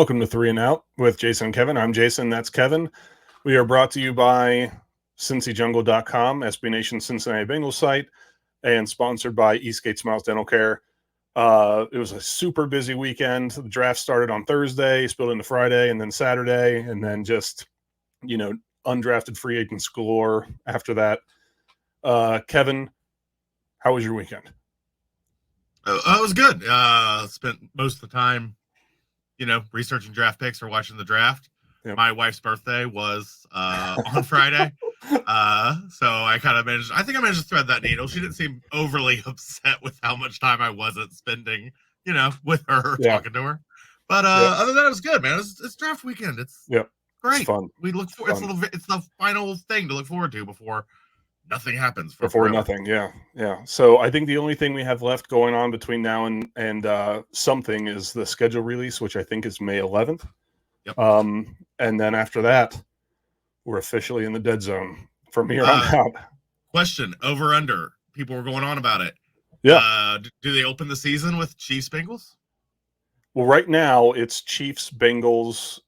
Welcome to Three and Out with Jason and Kevin. I'm Jason. That's Kevin. We are brought to you by CincyJungle.com, SB Nation Cincinnati Bengals site, and sponsored by Eastgate Smiles Dental Care. It was a super busy weekend. The draft started on Thursday, spilled into Friday, and then Saturday, and then just, undrafted free agents galore after that. Kevin, how was your weekend? It was good. Spent most of the time, researching draft picks or watching the draft. Yep. My wife's birthday was on Friday. So I kind of managed to thread that needle. She didn't seem overly upset with how much time I wasn't spending, with her, talking to her. But other than that, it was good, man. It's draft weekend. It's great. It's fun. We look for it's the final thing to look forward to before nothing happens. Before nothing, yeah. So I think the only thing we have left going on between now and something is the schedule release, which I think is May 11th. Yep. And then after that, we're officially in the dead zone from here on out. Question, over under. People were going on about it. Yeah. Do they open the season with Chiefs Bengals? Well, right now it's Chiefs Bengals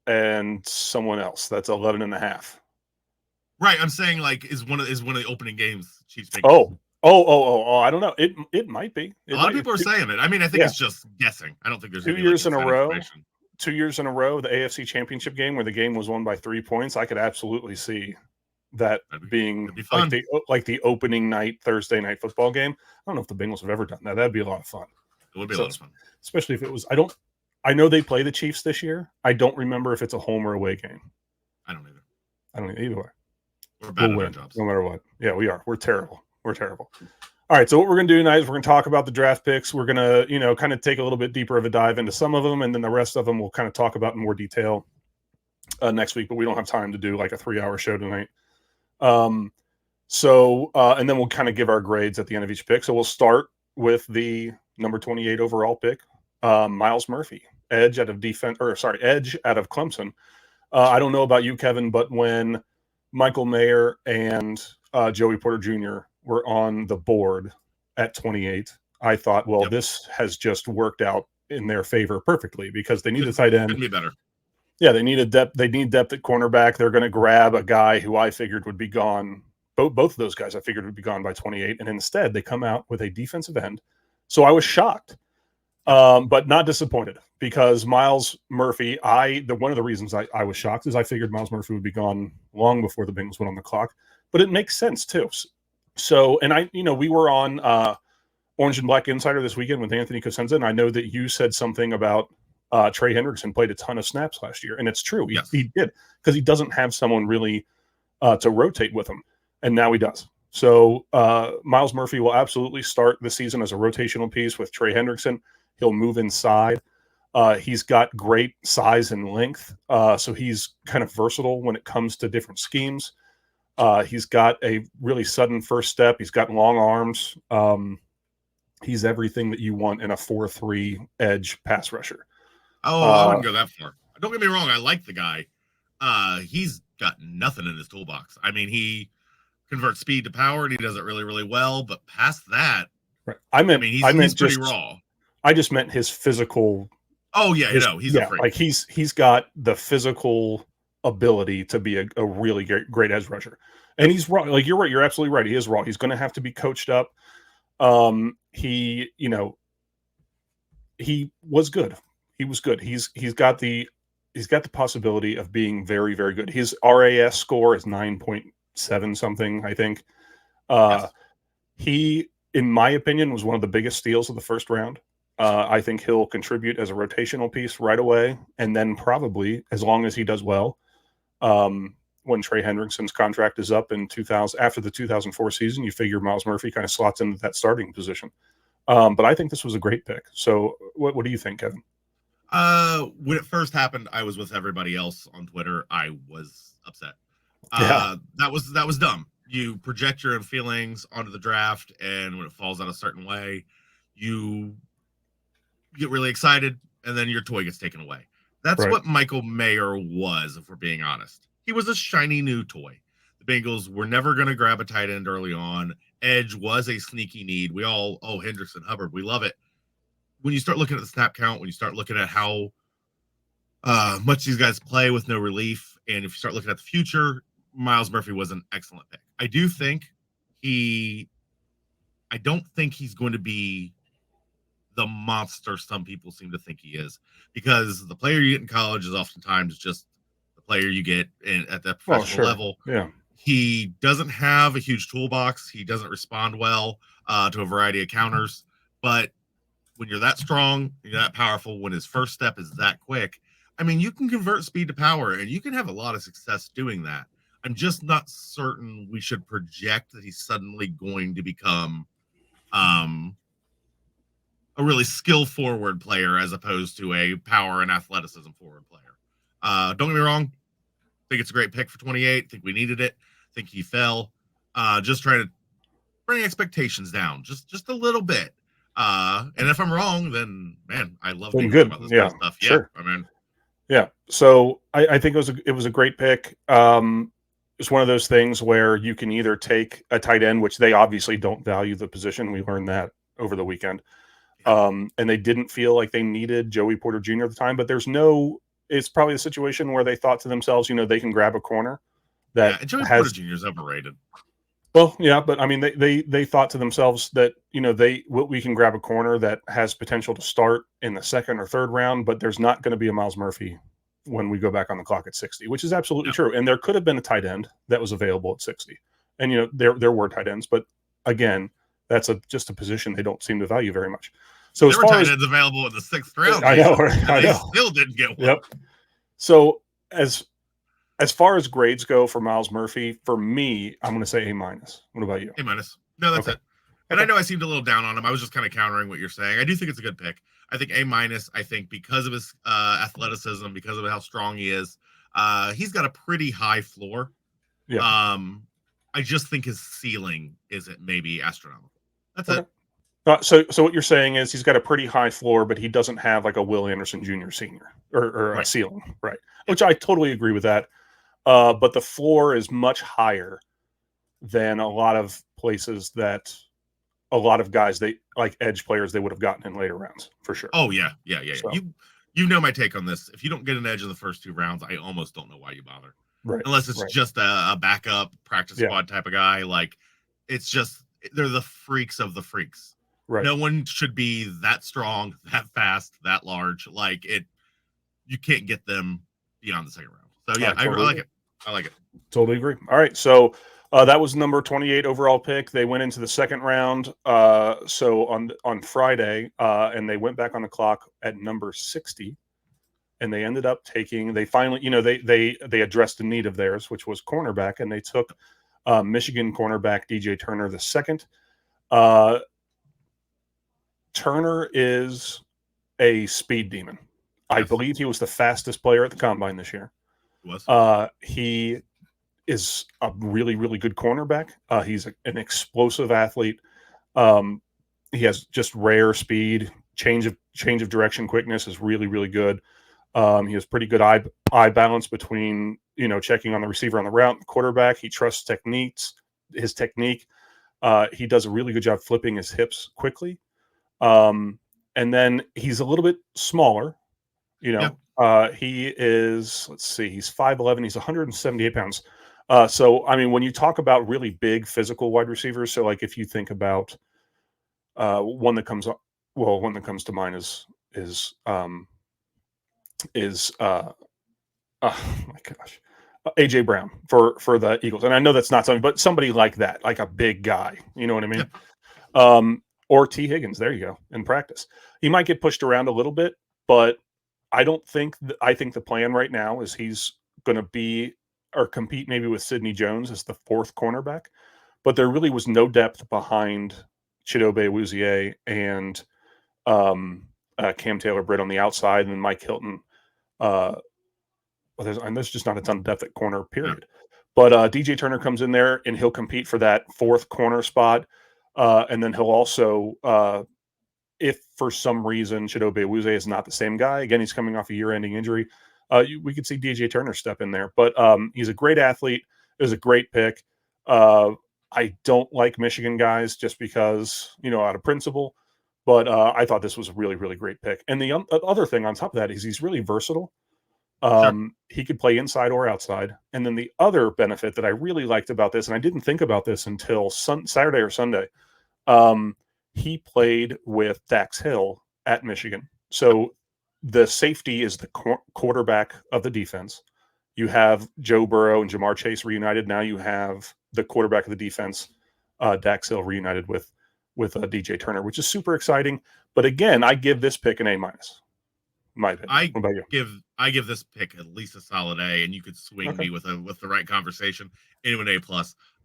and someone else. That's 11.5. Right, I'm saying is one of the opening games Chiefs Bengals. Oh! I don't know. It might be. A lot of people are saying it. I mean, I think it's just guessing. I don't think there's 2 years in a row. 2 years in a row, the AFC Championship game where the game was won by 3 points. I could absolutely see that being like the opening night Thursday night football game. I don't know if the Bengals have ever done that. That'd be a lot of fun. It would be a lot of fun, especially if it was. I know they play the Chiefs this year. I don't remember if it's a home or away game. I don't either. I don't either way. We're bad at our jobs. No matter what. Yeah, we are. We're terrible. All right, so what we're going to do tonight is we're going to talk about the draft picks. We're going to, kind of take a little bit deeper of a dive into some of them, and then the rest of them we'll kind of talk about in more detail next week, but we don't have time to do like a 3-hour show tonight. And then we'll kind of give our grades at the end of each pick. So we'll start with the number 28 overall pick, Myles Murphy, edge out of Clemson. I don't know about you, Kevin, but when Michael Mayer and Joey Porter Jr. were on the board at 28, I thought, this has just worked out in their favor perfectly because they need a tight end. Couldn't be better. Yeah, they need depth. They need depth at cornerback. They're going to grab a guy who I figured would be gone. Both of those guys I figured would be gone by 28, and instead they come out with a defensive end. So I was shocked, but not disappointed because Myles Murphy. One of the reasons I was shocked is I figured Myles Murphy would be gone long before the Bengals went on the clock, but it makes sense too. So, and we were on Orange and Black Insider this weekend with Anthony Cosenza, and I know that you said something about Trey Hendrickson played a ton of snaps last year, and it's true. He did because he doesn't have someone really to rotate with him, and now he does. So Myles Murphy will absolutely start the season as a rotational piece with Trey Hendrickson. He'll move inside. He's got great size and length, so he's kind of versatile when it comes to different schemes. He's got a really sudden first step. He's got long arms. He's everything that you want in a 4-3 edge pass rusher. I wouldn't go that far. Don't get me wrong. I like the guy. He's got nothing in his toolbox. I mean, he converts speed to power, and he does it really, really well. But past that, right. He's pretty raw. I just meant his physical. Oh yeah, he's a freak. Like he's got the physical ability to be a really great edge rusher, and he's raw. Like you're right, you're absolutely right. He is raw. He's going to have to be coached up. He was good. He was good. He's got the possibility of being very, very good. His RAS score is 9.7 something, I think. Yes. He, in my opinion, was one of the biggest steals of the first round. I think he'll contribute as a rotational piece right away, and then probably, as long as he does well, when Trey Hendrickson's contract is up in after the 2004 season, you figure Myles Murphy kind of slots into that starting position. But I think this was a great pick. So what do you think, Kevin? When it first happened, I was with everybody else on Twitter. I was upset. That was dumb. You project your own feelings onto the draft, and when it falls out a certain way, you get really excited, and then your toy gets taken away. That's what Michael Mayer was, if we're being honest. He was a shiny new toy. The Bengals were never going to grab a tight end early on. Edge was a sneaky need. We all, Hendrickson, Hubbard, we love it. When you start looking at the snap count, when you start looking at how much these guys play with no relief. And if you start looking at the future, Miles Murphy was an excellent pick. I don't think he's going to be the monster some people seem to think he is, because the player you get in college is oftentimes just the player you get at that professional level. Yeah. He doesn't have a huge toolbox. He doesn't respond well to a variety of counters. But when you're that strong, you're that powerful, when his first step is that quick, I mean, you can convert speed to power, and you can have a lot of success doing that. I'm just not certain we should project that he's suddenly going to become a really skill forward player as opposed to a power and athleticism forward player. Don't get me wrong. I think it's a great pick for 28. I think we needed it. I think he fell. Just trying to bring expectations down just a little bit. And if I'm wrong, then man, I love being good about this kind of stuff. Yeah, sure. I mean, yeah. So I think it was a great pick. It's one of those things where you can either take a tight end, which they obviously don't value the position. We learned that over the weekend. And they didn't feel like they needed Joey Porter Jr. at the time, but it's probably the situation where they thought to themselves, they can grab a corner that Joey Porter Jr. is overrated. Well, yeah, but I mean, they thought to themselves that, we can grab a corner that has potential to start in the second or third round, but there's not going to be a Miles Murphy when we go back on the clock at 60, which is absolutely true. And there could have been a tight end that was available at 60. And, there were tight ends, but again, that's just a position they don't seem to value very much. So there were tight ends available in the 6th round. I know. They still didn't get one. Yep. So as far as grades go for Miles Murphy, for me, I'm going to say A-. What about you? A-. No, that's it. And I know I seemed a little down on him. I was just kind of countering what you're saying. I do think it's a good pick. I think A-. I think because of his athleticism, because of how strong he is, he's got a pretty high floor. Yeah. I just think his ceiling isn't maybe astronomical. That's it. So what you're saying is he's got a pretty high floor, but he doesn't have like a Will Anderson Jr. senior or a ceiling, right? Which I totally agree with that. But the floor is much higher than a lot of places that a lot of guys like edge players they would have gotten in later rounds for sure. Oh yeah. So. You know my take on this. If you don't get an edge in the first 2 rounds, I almost don't know why you bother. Right. Unless it's just a backup practice squad type of guy. Like it's just they're the freaks of the freaks. Right. No one should be that strong, that fast, that large. Like you can't get them beyond the 2nd round. So yeah, I like it. I like it. Totally agree. All right. So that was number 28 overall pick. They went into the 2nd round. So on Friday, and they went back on the clock at number 60. And they ended up taking. They finally, they addressed a need of theirs, which was cornerback, and they took Michigan cornerback DJ Turner the second. Turner is a speed demon. I believe he was the fastest player at the combine this year. He is a really, really good cornerback. He's an explosive athlete. He has just rare speed. Change of direction quickness is really, really good. He has pretty good eye balance between checking on the receiver on the route, quarterback. He trusts his technique. He does a really good job flipping his hips quickly. And then he's a little bit smaller, he is, let's see, he's 5'11", he's 178 pounds. So, I mean, when you talk about really big physical wide receivers, so like if you think about, one that comes to mind is oh my gosh, AJ Brown for the Eagles. And I know that's not something, but somebody like that, like a big guy, you know what I mean? Yeah. Or T. Higgins, there you go, in practice. He might get pushed around a little bit, but I think the plan right now is he's going to be or compete maybe with Sidney Jones as the 4th cornerback. But there really was no depth behind Chidobe Awuzie and Cam Taylor-Britt on the outside, and then Mike Hilton. There's just not a ton of depth at corner, period. But DJ Turner comes in there, and he'll compete for that 4th corner spot. And then he'll also, if for some reason Chidobe Awuzie is not the same guy, again, he's coming off a year-ending injury, we could see DJ Turner step in there. But he's a great athlete. It was a great pick. I don't like Michigan guys just because, out of principle. But I thought this was a really, really great pick. And the other thing on top of that is he's really versatile. Sure. He could play inside or outside. And then the other benefit that I really liked about this, and I didn't think about this until Saturday or Sunday, um, he played with Dax Hill at Michigan. So the safety is the quarterback of the defense. You have Joe Burrow and Jamar Chase reunited. Now you have the quarterback of the defense, Dax Hill, reunited with DJ Turner, which is super exciting. But again, I give this pick an A minus. My opinion. I What about you? I give this pick at least a solid A, and you could swing Okay. me with the right conversation into an A+.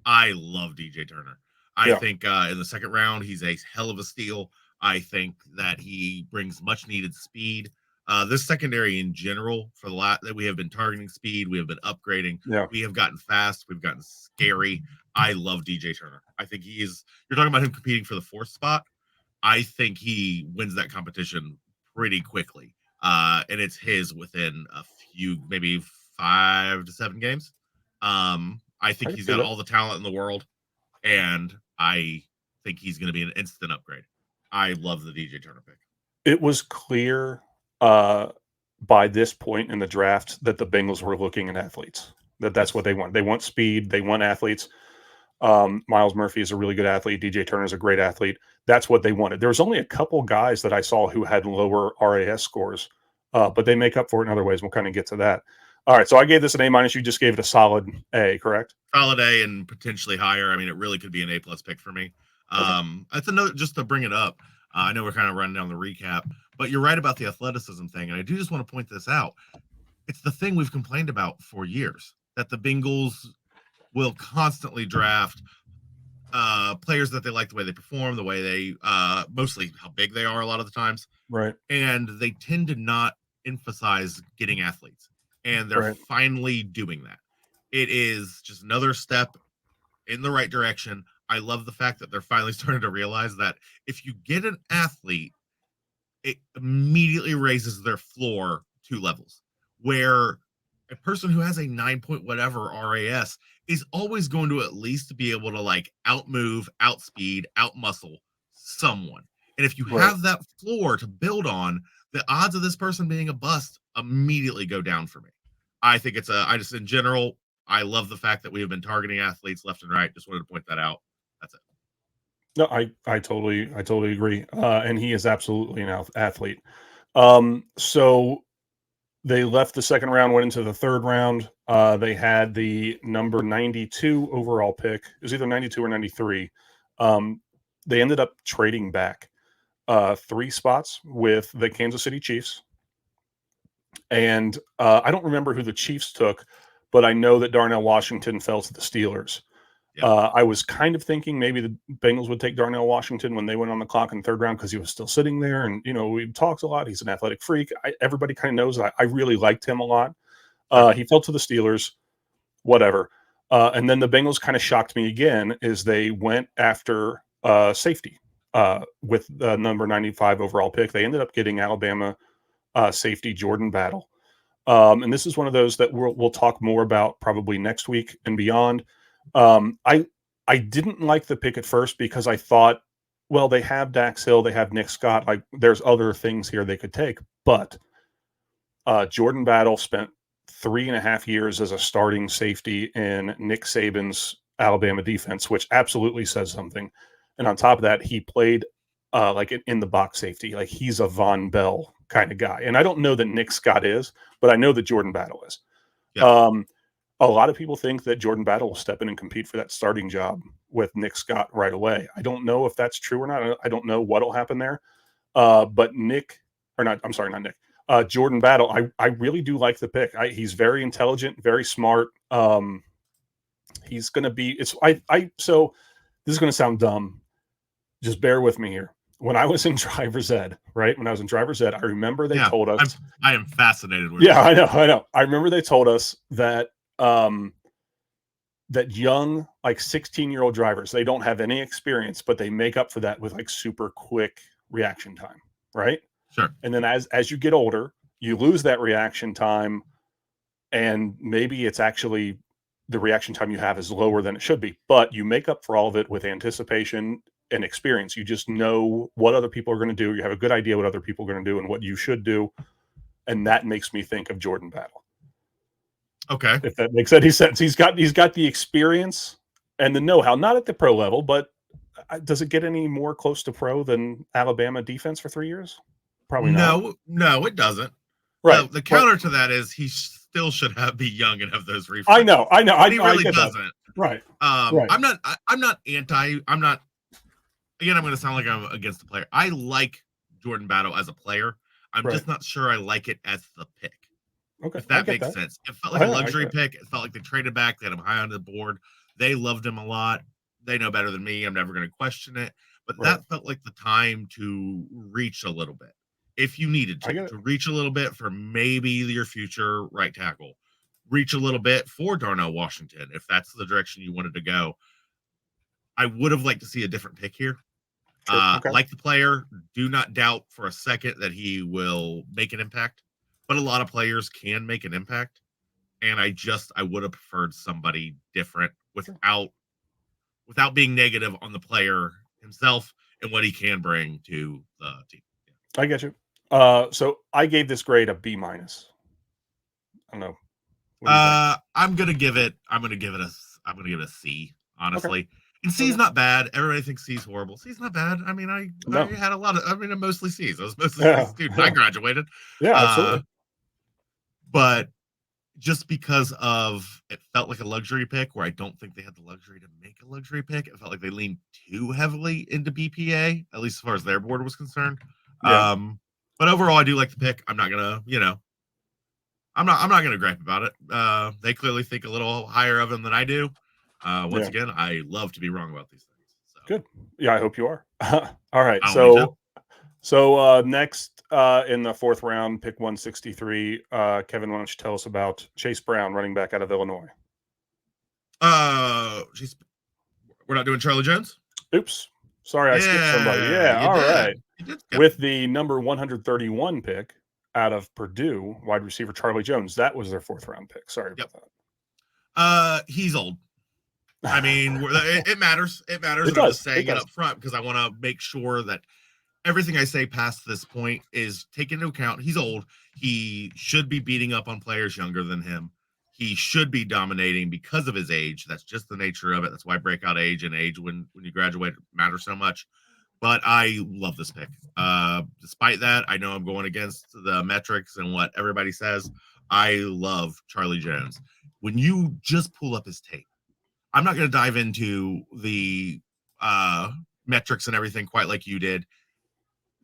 I love DJ Turner. I Yeah. think in the second round he's a hell of a steal. I think that he brings much needed speed. This secondary in general, for the lot that we have been targeting speed, we have been upgrading. Yeah. We have gotten fast. We've gotten scary. I love DJ Turner. I think he is. You're talking about him competing for the fourth spot. I think he wins that competition pretty quickly. And it's his within a few, maybe 5 to 7 games. I I think can he's see got that. all the talent in the world, and I think he's going to be an instant upgrade. I love the DJ Turner pick. It was clear uh, by this point in the draft that the Bengals were looking at athletes. That's what Yes. they want. They want speed. They want athletes. Miles Murphy is a really good athlete. DJ Turner is a great athlete. That's what they wanted. There was only a couple guys that I saw who had lower RAS scores, but they make up for it in other ways. We'll kind of get to that. All right, so I gave this an A minus. You just gave it a solid A, correct? Solid A and potentially higher. I mean, it really could be an A+ pick for me. Okay. That's another, just to bring it up. I know we're kind of running down the recap, but you're right about the athleticism thing, and I do just want to point this out. It's the thing we've complained about for years, that the Bengals will constantly draft players that they like, the way they perform, the way they mostly how big they are a lot of the times, Right. and they tend to not emphasize getting athletes, and they're Right. finally doing that. It is just another step in the right direction. I love the fact that they're finally starting to realize that if you get an athlete, it immediately raises their floor 2 levels, where a person who has a 9 point whatever RAS is always going to at least be able to like outmove, outspeed, outmuscle someone. And if you Right. have that floor to build on, the odds of this person being a bust immediately go down for me. I think I just in general, I love the fact that we have been targeting athletes left and right. Just wanted to point that out. That's it. No, I totally agree. And he is absolutely an athlete. So they left the second round, went into the third round. They had the number 92 overall pick. It was either 92 or 93. Um, they ended up trading back 3 spots with the Kansas City Chiefs. And I don't remember who the Chiefs took, but I know that Darnell Washington fell to the Steelers. Yep. I was kind of thinking maybe the Bengals would take Darnell Washington when they went on the clock in the third round because he was still sitting there. And, we talked a lot. He's an athletic freak. Everybody kind of knows I really liked him a lot. Sure. He fell to the Steelers, whatever. And then the Bengals kind of shocked me again as they went after safety with the number 95 overall pick. They ended up getting Alabama safety Jordan Battle. And this is one of those that we'll talk more about probably next week and beyond. I didn't like the pick at first because I thought, well, they have Dax Hill, they have Nick Scott, like there's other things here they could take. But Jordan Battle spent 3.5 years as a starting safety in Nick Saban's Alabama defense, which absolutely says something. And on top of that, he played like in the box safety, like he's a Von Bell kind of guy. And I don't know that Nick Scott is, but I know that Jordan Battle is. Yep. A lot of people think that Jordan Battle will step in and compete for that starting job with Nick Scott right away. I don't know if that's true or not. I don't know what will happen there. But not Nick. Jordan Battle, I really do like the pick. He's very intelligent, very smart. He's going to be. So this is going to sound dumb. Just bear with me here. When I was in driver's ed, right? When I was in driver's ed, I remember they told us. I am fascinated with. Yeah, I know. I remember they told us that that young, like 16-year-old drivers, they don't have any experience, but they make up for that with like super quick reaction time, right? Sure. And then as you get older, you lose that reaction time, and maybe it's actually the reaction time you have is lower than it should be, but you make up for all of it with anticipation and experience. You just know what other people are going to do. You have a good idea what other people are going to do and what you should do. And that makes me think of Jordan Battle. Okay. If that makes any sense. He's got the experience and the know-how, not at the pro level, but does it get any more close to pro than Alabama defense for 3 years? Probably not. No, it doesn't. Right. The counter to that is he still should be young and have those reflexes. I know. But he really get doesn't. That. Right. Right. I'm not anti. I'm not. Again, I'm going to sound like I'm against the player. I like Jordan Battle as a player. I'm just not sure I like it as the pick. Okay. If that makes sense. It felt like a luxury pick. It felt like they traded back. They had him high on the board. They loved him a lot. They know better than me. I'm never going to question it. But that felt like the time to reach a little bit. If you needed to reach a little bit for maybe your future right tackle, reach a little bit for Darnell Washington, if that's the direction you wanted to go. I would have liked to see a different pick here. Like the player, do not doubt for a second that he will make an impact. But a lot of players can make an impact. And I would have preferred somebody different without being negative on the player himself and what he can bring to the team. I get you. So I gave this grade a B-. I don't know. I'm gonna give it a C, honestly. Okay. And C's not bad. Everybody thinks C's horrible. C's not bad. I mean, I had mostly C's. I was mostly a student. I graduated. Yeah, absolutely. But just because it felt like a luxury pick where I don't think they had the luxury to make a luxury pick. It felt like they leaned too heavily into BPA, at least as far as their board was concerned. Yeah. But overall, I do like the pick. I'm not gonna, I'm not gonna gripe about it. They clearly think a little higher of him than I do. Once again, I love to be wrong about these things. So. Good. Yeah, I hope you are. All right. Next in the fourth round, pick 163. Kevin, why don't you tell us about Chase Brown, running back out of Illinois? We're not doing Charlie Jones? Oops. Sorry, I skipped somebody. Yeah, all right. With the number 131 pick out of Purdue, wide receiver Charlie Jones. That was their fourth round pick. Sorry about that. He's old. I mean, it matters. It matters. I'm just saying it up front because I want to make sure that everything I say past this point is taken into account. He's old. He should be beating up on players younger than him. He should be dominating because of his age. That's just the nature of it. That's why breakout age and age when you graduate matters so much. But I love this pick. Despite that, I know I'm going against the metrics and what everybody says. I love Charlie Jones. When you just pull up his tape, I'm not going to dive into the metrics and everything quite like you did.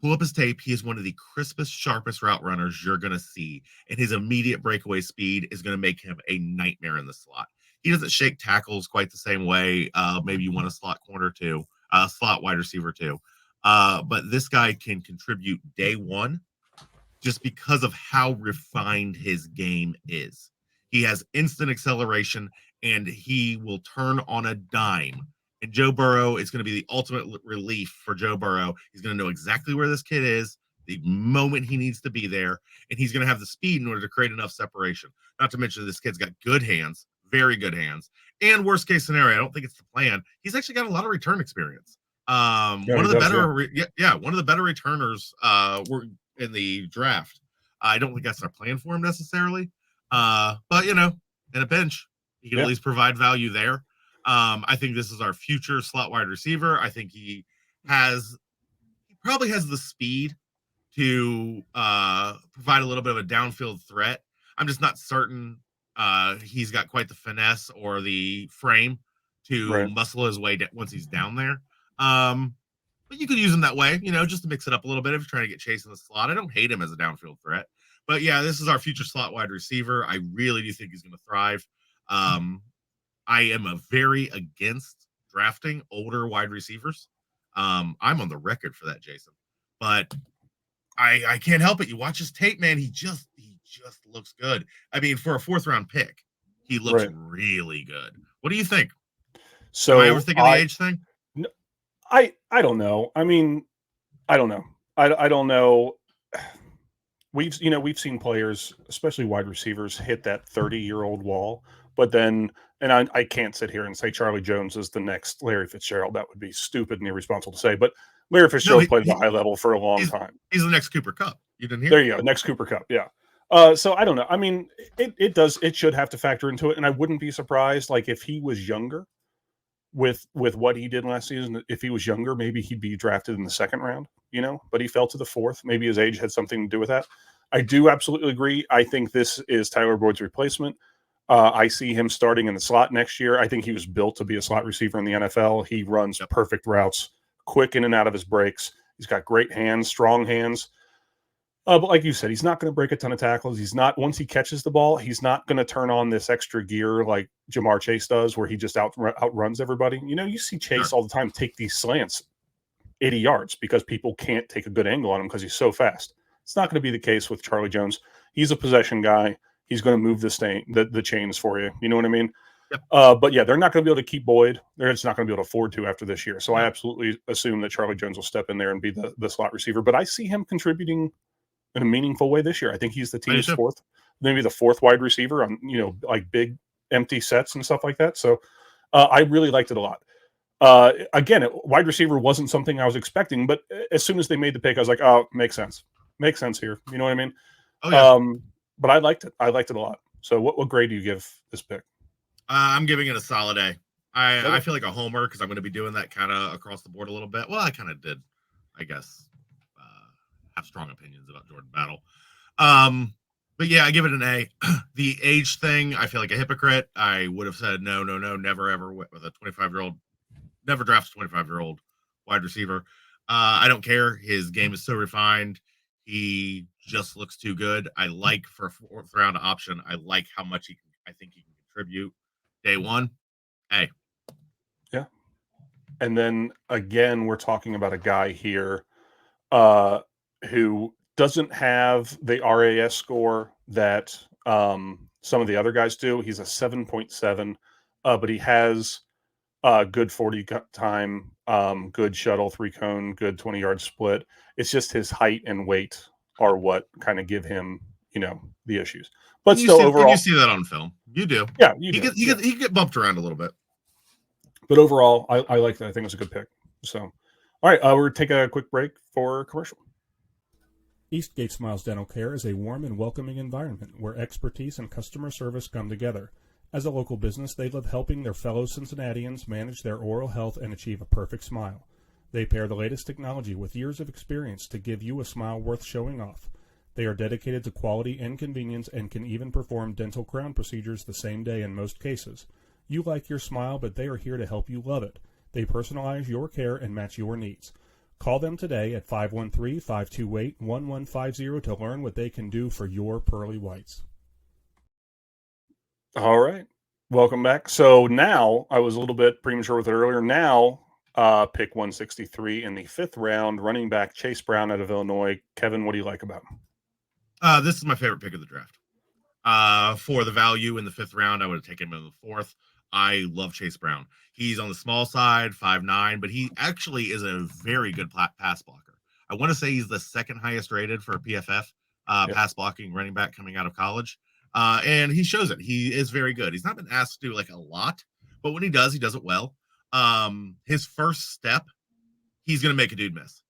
Pull up his tape. He is one of the crispest, sharpest route runners you're going to see. And his immediate breakaway speed is going to make him a nightmare in the slot. He doesn't shake tackles quite the same way. Maybe you want a slot corner too, slot wide receiver too. But this guy can contribute day one just because of how refined his game is. He has instant acceleration and he will turn on a dime. And Joe Burrow is going to be the ultimate relief for Joe Burrow. He's going to know exactly where this kid is the moment he needs to be there. And he's going to have the speed in order to create enough separation. Not to mention this kid's got good hands, very good hands. And worst case scenario, I don't think it's the plan. He's actually got a lot of return experience. One of the better returners were in the draft. I don't think that's our plan for him necessarily. But, in a bench, he can at least provide value there. I think this is our future slot wide receiver. I think he probably has the speed to provide a little bit of a downfield threat. I'm just not certain he's got quite the finesse or the frame to muscle his way once he's down there. But you could use him that way, just to mix it up a little bit if you're trying to get Chase in the slot. I don't hate him as a downfield threat. But yeah, this is our future slot wide receiver. I really do think he's going to thrive. I am very against drafting older wide receivers. I'm on the record for that, Jason. But I can't help it. You watch his tape, man. He just looks good. I mean, for a fourth round pick, he looks really good. What do you think? So am I overthinking the age thing? I don't know. I mean, I don't know. I don't know. We've seen players, especially wide receivers, hit that 30-year-old wall. But then, and I can't sit here and say Charlie Jones is the next Larry Fitzgerald. That would be stupid and irresponsible to say. But Larry Fitzgerald played at a high level for a long time. He's the next Cooper Kupp. You didn't hear? There you go. Next Cooper Kupp. Yeah. So I don't know. I mean, it should have to factor into it, and I wouldn't be surprised, like, if he was younger with what he did last season. If he was younger, maybe he'd be drafted in the second round, but he fell to the fourth. Maybe his age had something to do with that. I do absolutely agree. I think this is Tyler Boyd's replacement. I see him starting in the slot next year. I think he was built to be a slot receiver in the NFL. He runs perfect routes, quick in and out of his breaks. He's got great hands, strong hands. But like you said, he's not going to break a ton of tackles. He's not, once he catches the ball, he's not going to turn on this extra gear like Jamar Chase does, where he just outruns everybody. You see Chase all the time take these slants 80 yards because people can't take a good angle on him because he's so fast. It's not going to be the case with Charlie Jones. He's a possession guy. He's going to move the chains for you. You know what I mean? Yep. But yeah, they're not going to be able to keep Boyd. They're just not going to be able to afford to after this year. So I absolutely assume that Charlie Jones will step in there and be the slot receiver. But I see him contributing in a meaningful way this year. I think he's the team's fourth, maybe the fourth wide receiver on, like big empty sets and stuff like that. So I really liked it a lot. Again, wide receiver wasn't something I was expecting, but as soon as they made the pick, I was like, oh, makes sense. Makes sense here. You know what I mean? Oh, yeah. But I liked it. I liked it a lot. So what grade do you give this pick? I'm giving it a solid A. I feel like a homer because I'm going to be doing that kind of across the board a little bit. Well, I kind of did, I guess, have strong opinions about Jordan Battle. But yeah, I give it an A. The age thing, I feel like a hypocrite. I would have said no, never ever with a 25-year-old, never draft a 25-year-old wide receiver. I don't care. His game is so refined. He just looks too good. I like for a fourth round option. I like how much I think he can contribute. Day one, A. Yeah. And then again, we're talking about a guy here who doesn't have the RAS score that some of the other guys do. He's a 7.7, but he has good 40 time, good shuttle, 3-cone, good 20-yard split. It's just his height and weight are what kind of give him, the issues. But still, overall, you see that on film. You do. Yeah, he get bumped around a little bit. But overall, I like that. I think it's a good pick. So, all right, we're going to take a quick break for commercial. Eastgate Smiles Dental Care is a warm and welcoming environment where expertise and customer service come together. As a local business, they love helping their fellow Cincinnatians manage their oral health and achieve a perfect smile. They pair the latest technology with years of experience to give you a smile worth showing off. They are dedicated to quality and convenience and can even perform dental crown procedures the same day in most cases. You like your smile, but they are here to help you love it. They personalize your care and match your needs. Call them today at 513-528-1150 to learn what they can do for your pearly whites. All right. Welcome back. So now, I was a little bit premature with it earlier. Now, pick 163 in the fifth round, running back Chase Brown out of Illinois. Kevin, what do you like about him? This is my favorite pick of the draft. For the value in the fifth round, I would have taken him in the fourth. I love Chase Brown. He's on the small side, 5'9", but he actually is a very good pass blocker. I want to say he's the second highest rated for a PFF pass blocking running back coming out of college. And he shows it. He is very good. He's not been asked to do like a lot, but when he does it well. His first step, he's going to make a dude miss.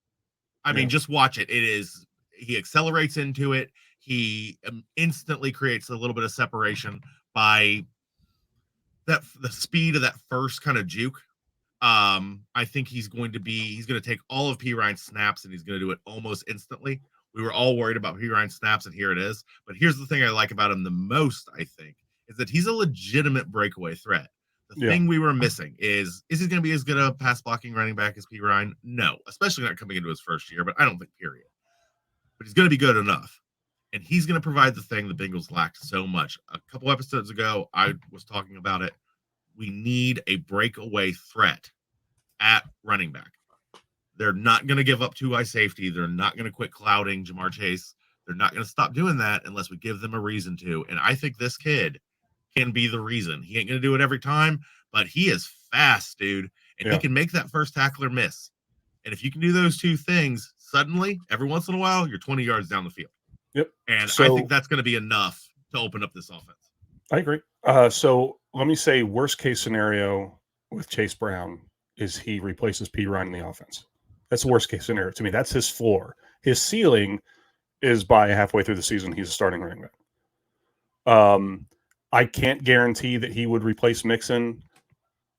I mean, just watch it. He accelerates into it. He instantly creates a little bit of separation by the speed of that first kind of juke. I think he's going to take all of P. Ryan's snaps and he's going to do it almost instantly. We were all worried about P. Ryan's snaps, and here it is. But here's the thing I like about him the most, I think, is that he's a legitimate breakaway threat. The thing we were missing is he going to be as good a pass blocking running back as P. Ryan? No, especially not coming into his first year, but I don't think period. But he's going to be good enough. And he's going to provide the thing the Bengals lacked so much. A couple episodes ago, I was talking about it. We need a breakaway threat at running back. They're not going to give up two-eye safety. They're not going to quit clouding Jamar Chase. They're not going to stop doing that unless we give them a reason to. And I think this kid can be the reason. He ain't going to do it every time, but he is fast, dude. And he can make that first tackler miss. And if you can do those two things, suddenly, every once in a while, you're 20 yards down the field. Yep. And I think that's going to be enough to open up this offense. I agree. So let me say worst case scenario with Chase Brown is he replaces P. Ryan in the offense. That's the worst case scenario to me. That's his floor. His ceiling is by halfway through the season, he's a starting running back. I can't guarantee that he would replace Mixon.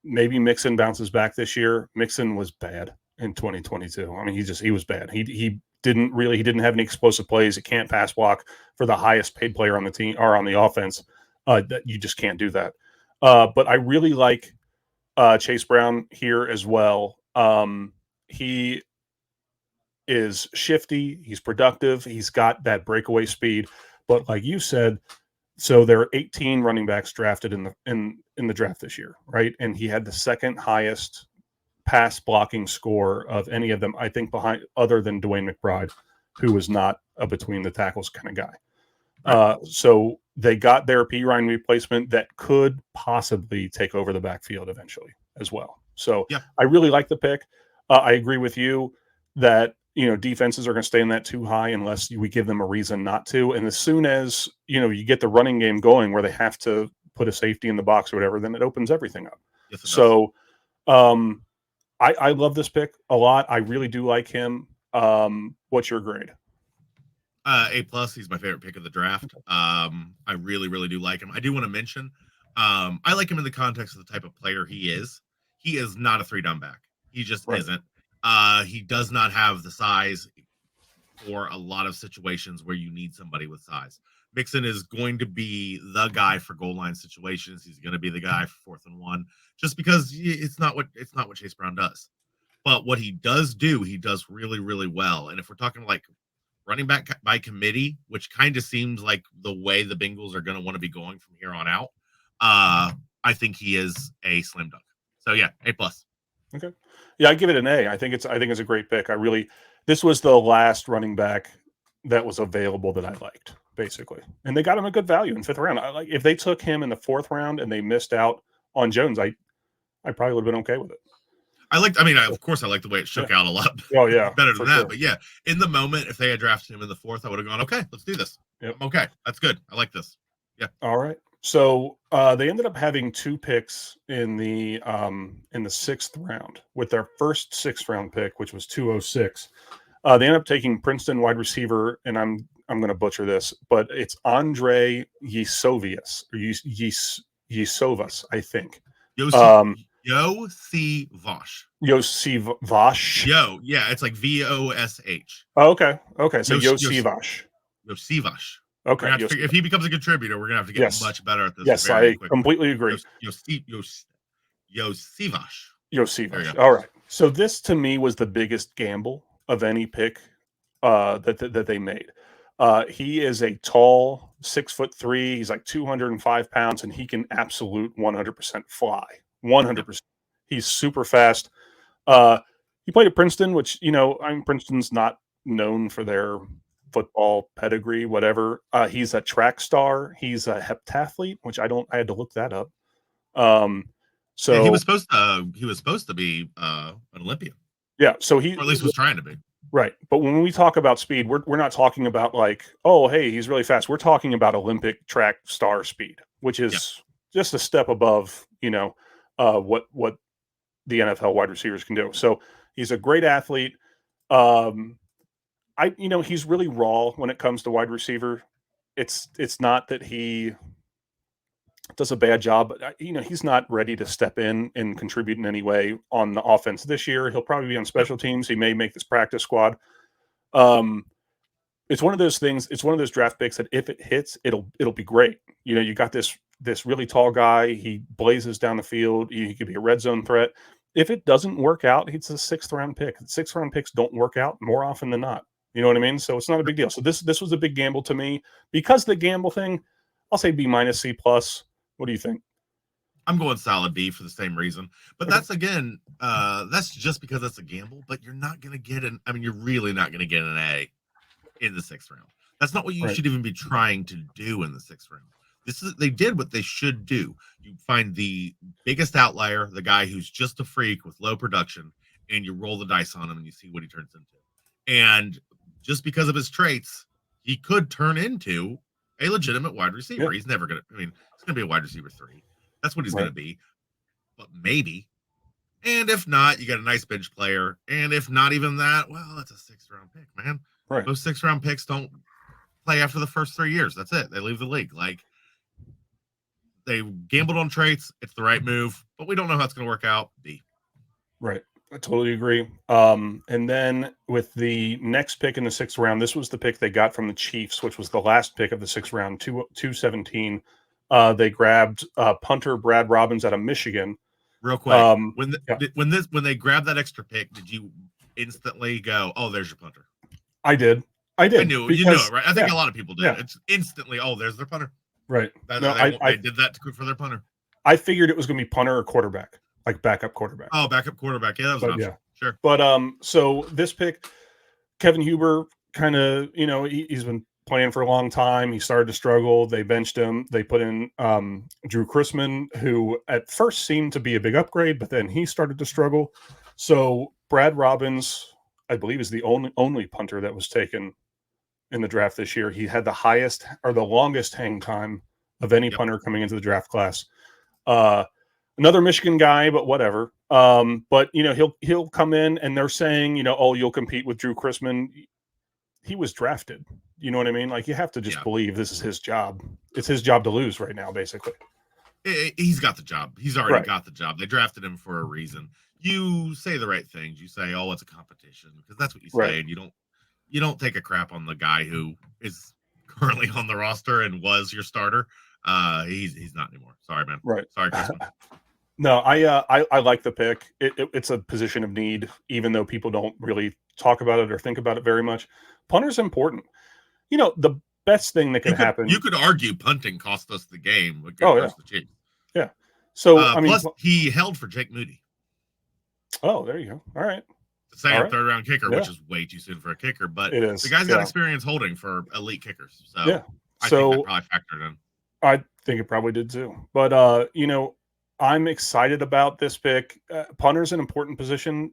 Maybe Mixon bounces back this year. Mixon was bad in 2022. I mean, he was bad. He didn't have any explosive plays. He can't pass block for the highest paid player on the team or on the offense. That you just can't do that. But I really like Chase Brown here as well. He is shifty. He's productive. He's got that breakaway speed. But like you said, so there are 18 running backs drafted in the draft this year, right? And he had the second highest pass blocking score of any of them, I think, behind other than Dwayne McBride, who was not a between the tackles kind of guy. Right. So they got their P. Ryan replacement that could possibly take over the backfield eventually as well. So yeah. I really like the pick. I agree with you that defenses are going to stay in that too high unless we give them a reason not to. And as soon as you get the running game going where they have to put a safety in the box or whatever, then it opens everything up. Yes, so I love this pick a lot. I really do like him. What's your grade? A+. He's my favorite pick of the draft. I really, really do like him. I do want to mention, I like him in the context of the type of player he is. He is not a 3-down back. He just isn't. He does not have the size for a lot of situations where you need somebody with size. Mixon is going to be the guy for goal line situations. He's going to be the guy for 4th and 1, just because it's not what Chase Brown does. But what he does do, he does really, really well. And if we're talking like running back by committee, which kind of seems like the way the Bengals are going to want to be going from here on out, I think he is a slam dunk. So yeah, A+. Okay. Yeah, I give it an A. I think it's a great pick. This was the last running back that was available that I liked, basically. And they got him a good value in 5th round. If they took him in the 4th round and they missed out on Jones, I probably would have been okay with it. Of course I like the way it shook out a lot. Oh yeah. Better than that. Sure. But yeah, in the moment, if they had drafted him in the 4th, I would have gone, okay, let's do this. Yep. I'm okay. That's good. I like this. Yeah. All right. So they ended up having 2 picks in the 6th round with their first 6th round pick, which was 206. They ended up taking Princeton wide receiver, and I'm going to butcher this, but it's Andre Yisovius or Yisovas, I think. Yosivash. Yeah, it's like Vosh. Oh, okay. So Yosivash. Okay. If he becomes a contributor, we're gonna have to get much better at this. Yes, I completely agree. Yosivash. All right. So this to me was the biggest gamble of any pick that they made. He is a tall 6'3". He's like 205 pounds, and he can absolute 100% fly. 100%. He's super fast. He played at Princeton, which Princeton's not known for their football pedigree, whatever. He's a track star. He's a heptathlete, which I had to look that up. So yeah, he was supposed to be an Olympian. Yeah, so or at least was trying to be. Right. But when we talk about speed, we're not talking about like, oh, hey, he's really fast. We're talking about Olympic track star speed, which is just a step above, what the NFL wide receivers can do. So he's a great athlete. He's really raw when it comes to wide receiver. It's not that he does a bad job, but he's not ready to step in and contribute in any way on the offense this year. He'll probably be on special teams. He may make this practice squad. It's one of those things. It's one of those draft picks that if it hits, it'll be great. You got this really tall guy. He blazes down the field. He could be a red zone threat. If it doesn't work out, it's a 6th round pick. 6th round picks don't work out more often than not. You know what I mean? So it's not a big deal. So this was a big gamble to me. Because the gamble thing, I'll say B-, C+. What do you think? I'm going solid B for the same reason. But that's just because that's a gamble, but you're not going to get you're really not going to get an A in the 6th round. That's not what you should even be trying to do in the 6th round. They did what they should do. You find the biggest outlier, the guy who's just a freak with low production, and you roll the dice on him and you see what he turns into. And just because of his traits, he could turn into a legitimate wide receiver. Yeah. He's never going to, he's going to be a wide receiver 3. That's what he's going to be. But maybe. And if not, you got a nice bench player. And if not even that, well, it's a 6th round pick, man. Right. Those 6th round picks don't play after the first 3 years. That's it. They leave the league. Like, they gambled on traits. It's the right move, but we don't know how it's going to work out. B. Right. I totally agree. And then with the next pick in the 6th round, this was the pick they got from the Chiefs, which was the last pick of the 6th round, 217. They grabbed punter Brad Robbins out of Michigan. Real quick, yeah. when they grabbed that extra pick, did you instantly go, "Oh, there's your punter"? I did. I knew because, you know it, right? I think a lot of people did. Yeah. It's instantly, "Oh, there's their punter." Right. They did that for their punter. I figured it was going to be punter or quarterback, like backup quarterback. Oh, backup quarterback. Yeah, that was an option. Yeah. Sure. But so this pick, Kevin Huber, kind of, he's been playing for a long time. He started to struggle. They benched him. They put in Drew Chrisman, who at first seemed to be a big upgrade, but then he started to struggle. So Brad Robbins, I believe, is the only punter that was taken in the draft this year. He had the highest or the longest hang time of any punter coming into the draft class. Another Michigan guy, but whatever. But he'll come in, and they're saying, you'll compete with Drew Chrisman. He was drafted. You know what I mean? Like, you have to just believe this is his job. It's his job to lose right now, basically. He's got the job. He's already got the job. They drafted him for a reason. You say the right things. You say, "Oh, it's a competition," because that's what you say, and you don't take a crap on the guy who is currently on the roster and was your starter. He's not anymore. Sorry, man. Right. Sorry, Chrisman. No, I like the pick. It's a position of need, even though people don't really talk about it or think about it very much. Punter's important. The best thing that could happen. You could argue punting cost us the game. The Chiefs. Yeah. So plus he held for Jake Moody. Oh, there you go. All right. The second, third round kicker, which is way too soon for a kicker, but it is. The guy's got experience holding for elite kickers. So I think that probably factored in. I think it probably did too. But I'm excited about this pick. Punter's an important position.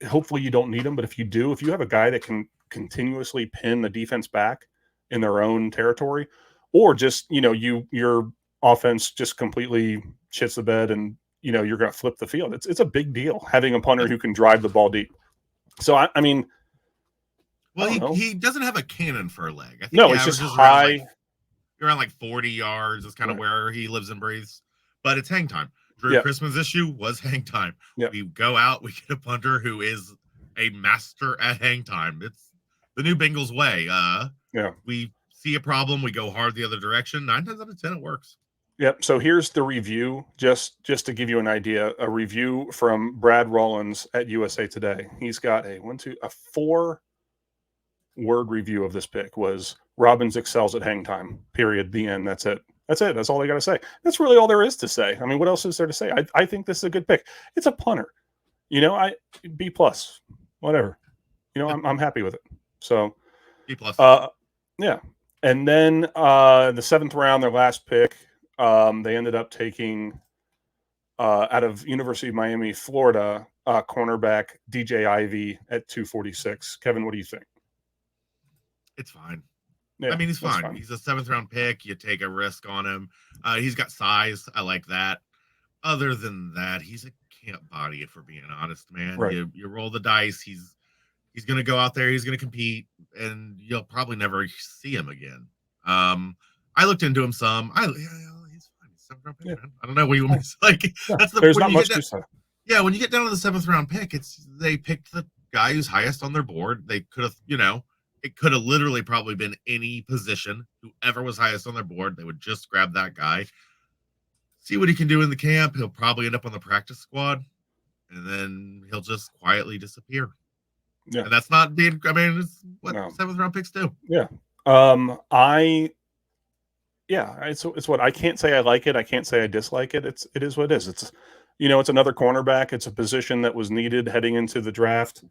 Hopefully you don't need him, but if you have a guy that can continuously pin the defense back in their own territory, or just your offense just completely shits the bed and you're going to flip the field. It's a big deal having a punter who can drive the ball deep. So I mean, well, he doesn't have a cannon for a leg. I think no, it's just high. Around like 40 yards is kind of where he lives and breathes, but it's hang time. Drew Chrisman's issue was hang time. We go out, we get a punter who is a master at hang time. It's the new Bengals way. We see a problem, we go hard the other direction. 9 times out of 10, it works. Yep. So here's the review, just to give you an idea. A review from Brad Rollins at USA Today. He's got a 4-word review of this pick. Was Robbins excels at hang time. Period. The end. That's it. That's all they got to say. That's really all there is to say. I mean, what else is there to say? I think this is a good pick. It's a punter. B+, whatever. I'm happy with it. So B+. Yeah. And then the 7th round, their last pick, they ended up taking out of University of Miami, Florida, cornerback DJ Ivey at 246. Kevin, what do you think? It's fine. Yeah, I mean, he's fine. He's a 7th round pick. You take a risk on him. He's got size. I like that. Other than that, he's a camp body, if we're being honest, man. Right. You roll the dice. He's going to go out there. He's going to compete, and you'll probably never see him again. I looked into him some. He's fine. He's 7th round pick, man. I don't know what you want me to say. Like, there's not much to say. Yeah, when you get down to the 7th round pick, they picked the guy who's highest on their board. They could have, it could have literally probably been any position. Whoever was highest on their board, they would just grab that guy, see what he can do in the camp. He'll probably end up on the practice squad, and then he'll just quietly disappear. Yeah, and that's not being. I mean, it's what 7th round picks do. Yeah, it's what I can't say I like it. I can't say I dislike it. It is what it is. It's it's another cornerback. It's a position that was needed heading into the draft.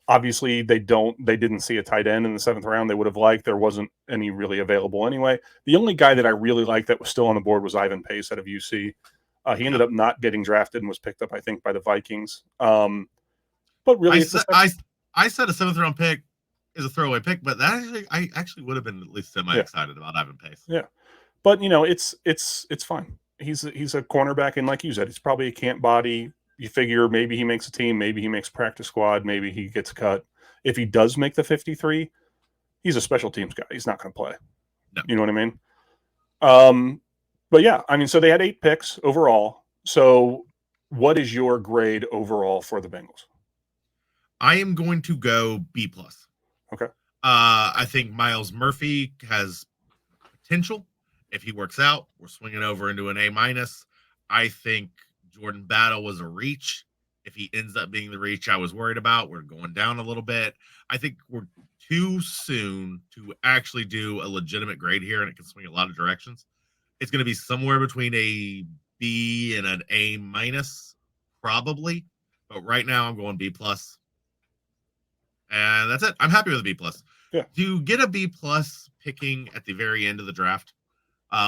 Obviously, they didn't see a tight end in the 7th round. They would have liked. There wasn't any really available anyway. The only guy that I really liked that was still on the board was Ivan Pace out of UC. He ended up not getting drafted and was picked up, I think, by the Vikings. But really, I said a 7th round pick is a throwaway pick, but I actually would have been at least semi excited about Ivan Pace. Yeah, but it's fine. He's a cornerback, and like you said, he's probably a camp body. You figure maybe he makes a team, maybe he makes practice squad, maybe he gets cut. If he does make the 53, he's a special teams guy. He's not going to play. No. You know what I mean? But yeah, I mean, so they had 8 picks overall. So what is your grade overall for the Bengals? I am going to go B+. Okay. I think Miles Murphy has potential. If he works out, we're swinging over into an A-. I think Jordan Battle was a reach. If he ends up being the reach I was worried about, we're going down a little bit. I think we're too soon to actually do a legitimate grade here, and it can swing a lot of directions. It's going to be somewhere between a B and an A-, probably. But right now, I'm going B+. And that's it. I'm happy with a B+. Yeah. To get a B+ picking at the very end of the draft,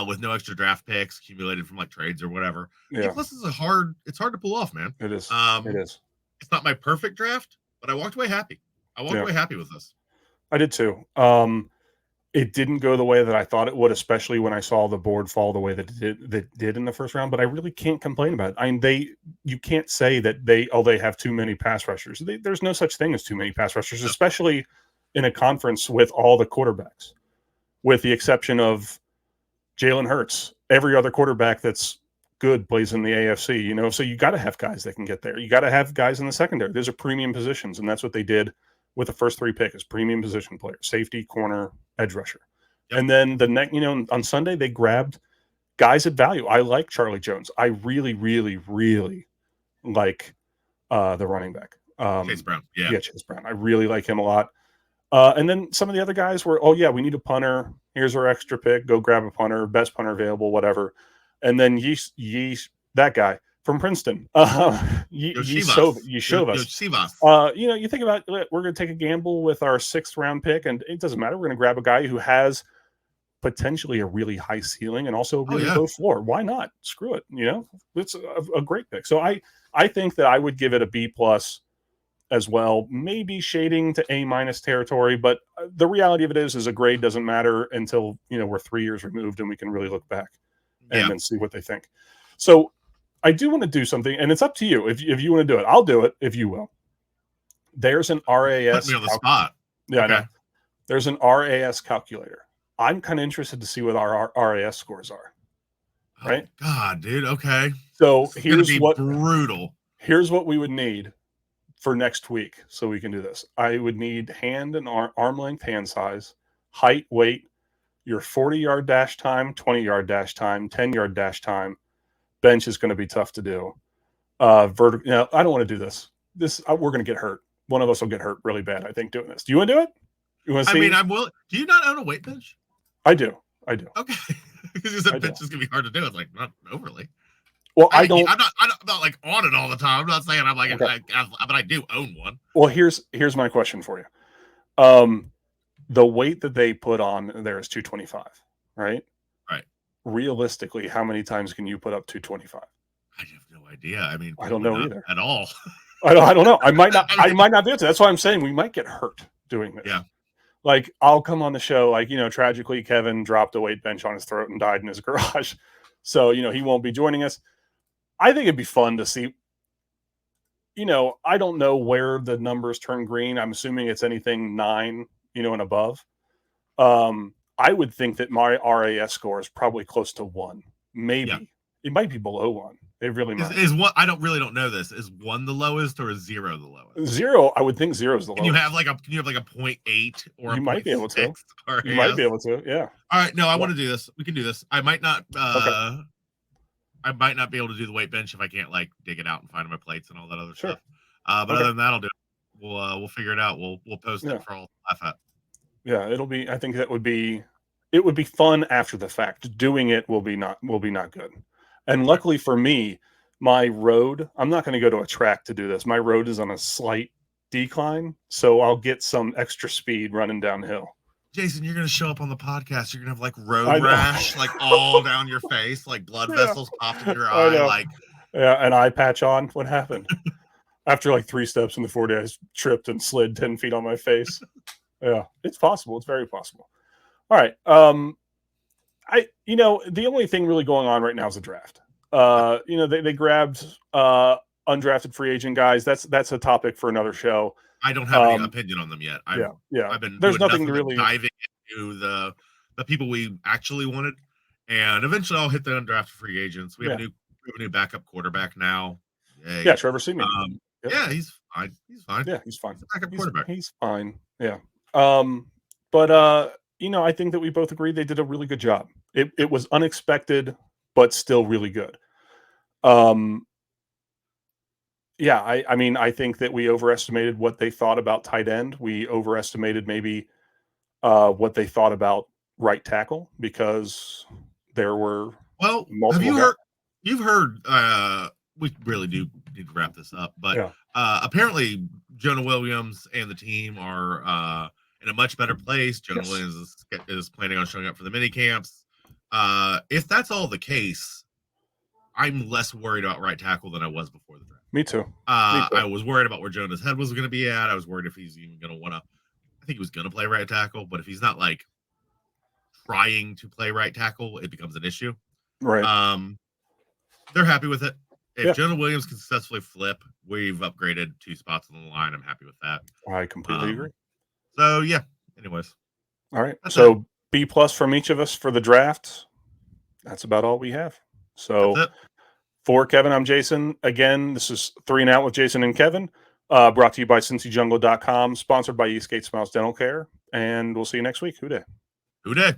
with no extra draft picks accumulated from like trades or whatever. Yeah. B+ is hard to pull off, man. It is. It is. It's not my perfect draft, but I walked away happy. I walked away happy with this. I did too. It didn't go the way that I thought it would, especially when I saw the board fall the way that it did in the first round. But I really can't complain about it. I mean, you can't say that they have too many pass rushers. There's no such thing as too many pass rushers, especially in a conference with all the quarterbacks, with the exception of Jalen Hurts. Every other quarterback that's good plays in the AFC, you know, so you got to have guys that can get there. You got to have guys in the secondary. Those are premium positions, and that's what they did with the first 3 picks, premium position players: safety, corner, edge rusher. Yep. And then the next, you know, on Sunday they grabbed guys at value. I like Charlie Jones. I really, really, really like the running back. Chase Brown. Yeah, Chase Brown. I really like him a lot. And then some of the other guys were, we need a punter. Here's our extra pick. Go grab a punter, best punter available, whatever. And then Yeesh, that guy from Princeton, Yeshovas. You know, you think about, we're going to take a gamble with our 6th round pick, and it doesn't matter. We're going to grab a guy who has potentially a really high ceiling and also a really low floor. Why not? Screw it. You know, it's a great pick. So I think that I would give it a B+ as well, maybe shading to A- territory. But the reality of it is a grade doesn't matter until, you know, we're 3 years removed and we can really look back and then see what they think. So I do want to do something, and it's up to you. If you want to do it, I'll do it if you will. There's an RAS. Put me on the spot. Yeah, okay. I know. There's an RAS calculator. I'm kind of interested to see what our RAS scores are. Right? Oh, God, dude. Okay. So here's what brutal. Here's what we would need for next week, so we can do this. I would need hand and arm length hand size, height, weight, your 40-yard dash time, 20-yard dash time, 10-yard dash time. Bench is going to be tough to do. Vertical. You know, I don't want to do this. We're going to get hurt. One of us will get hurt really bad, I think, doing this. Do you want to do it? You want to see? I mean, I'm willing. Do you not own a weight bench? I do. Okay. Because you said bench is going to be hard to do. It's like, not overly. Well, I don't. I'm not like on it all the time. I'm not saying I'm like, okay. But I do own one. Well, here's my question for you. The weight that they put on there is 225, right? Right. Realistically, how many times can you put up 225? I have no idea. I mean, I don't know either at all. I don't know. I might not. I might not do it. That's why I'm saying we might get hurt doing this. Yeah. Like, I'll come on the show, like, you know, tragically, Kevin dropped a weight bench on his throat and died in his garage. So, you know, he won't be joining us. I think it'd be fun to see. You know, I don't know where the numbers turn green. I'm assuming it's anything 9, you know, and above. I would think that my RAS score is probably close to 1. Maybe. Yeah. It might be below 1. It really might. Is what I don't know this. Is 1 the lowest or is 0 the lowest? 0, I would think 0 is the lowest. Can you have like a 0.8 or you might be able to. You might be able to, yeah. All right, no, I want to do this. We can do this. I might not I might not be able to do the weight bench if I can't like dig it out and find my plates and all that other stuff. But other than that, I'll do it. We'll figure it out. We'll post it for all to laugh at. Yeah, it'll be. I think it would be fun after the fact. Doing it will be not good. And luckily for me, my road, I'm not going to go to a track to do this. My road is on a slight decline, so I'll get some extra speed running downhill. Jason, you're going to show up on the podcast. You're going to have like road rash, like all down your face, like blood vessels popped in your eye. Like, yeah, an eye patch on. What happened? After like 3 steps in the 40, I tripped and slid 10 feet on my face. Yeah, it's possible. It's very possible. All right. The only thing really going on right now is the draft. They grabbed undrafted free agent guys. That's a topic for another show. I don't have any opinion on them yet. Yeah. I've been There's doing nothing nothing to but really. diving into the people we actually wanted, and eventually I'll hit the undrafted free agents. We have a new backup quarterback now. Yay. Yeah, Trevor Seaman. Yep. Yeah, he's fine. He's fine. Yeah, he's fine. He's a backup quarterback. He's fine. Yeah. But I think that we both agree they did a really good job. It was unexpected, but still really good. Yeah, I think that we overestimated what they thought about tight end. We overestimated maybe what they thought about right tackle because there were have you heard? You've heard. We really do need to wrap this up, but apparently Jonah Williams and the team are in a much better place. Jonah Williams is planning on showing up for the mini camps. If that's all the case, I'm less worried about right tackle than I was before the draft. Me too. I was worried about where Jonah's head was going to be at. I was worried if he's even going to want to. I think he was going to play right tackle, but if he's not like trying to play right tackle, it becomes an issue. Right. They're happy with it. If Jonah Williams can successfully flip, we've upgraded 2 spots on the line. I'm happy with that. I completely agree. So yeah. Anyways. All right. So B+ from each of us for the draft. That's about all we have. So for Kevin, I'm Jason. Again, this is 3 and Out with Jason and Kevin. Brought to you by CincyJungle.com, sponsored by Eastgate Smiles Dental Care. And we'll see you next week. Who day? Who day?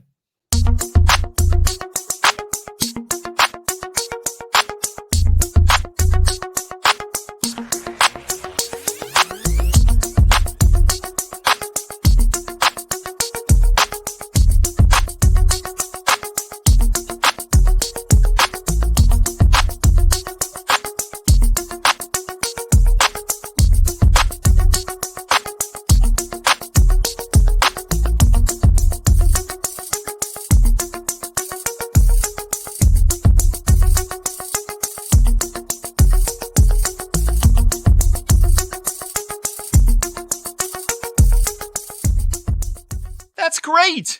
That's great!